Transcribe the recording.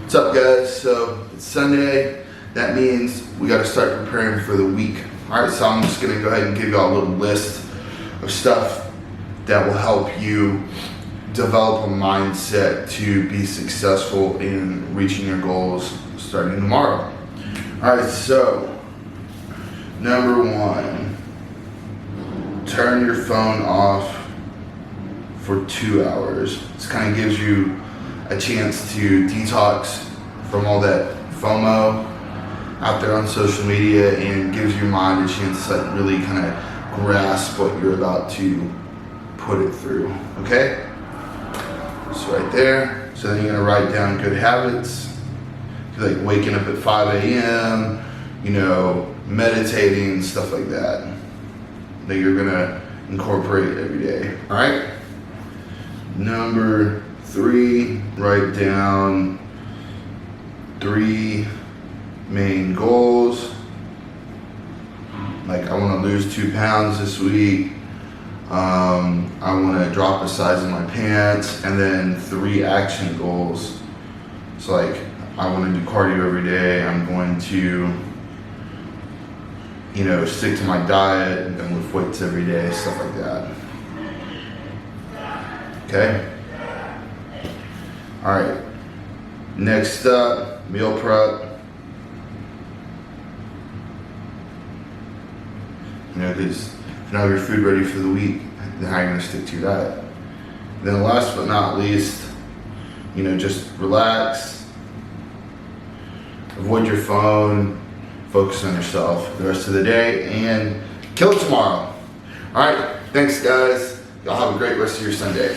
What's up, guys? So it's Sunday. That means we got to start preparing for the week. All right, so I'm just gonna go ahead and give you all a little list of stuff that will help you develop a mindset to be successful in reaching your goals starting tomorrow. All right, so number one, turn your phone off for 2 hours. This kind of gives you a chance to detox from all that FOMO out there on social media and gives your mind a chance to like really kind of grasp what you're about to put it through. Okay? So right there. So then you're gonna write down good habits, like waking up at 5 a.m., meditating, stuff like that you're gonna incorporate every day. All right? Number 3, write down 3 main goals. Like, I want to lose 2 pounds this week. I want to drop a size in my pants, and then 3 action goals. So like, I want to do cardio every day. I'm going to, stick to my diet and then lift weights every day, stuff like that. Okay? All right. Next up, meal prep. Because if you don't have your food ready for the week, then how are you going to stick to your diet? Then last but not least, just relax, avoid your phone, focus on yourself the rest of the day, and kill it tomorrow. All right, thanks guys. Y'all have a great rest of your Sunday.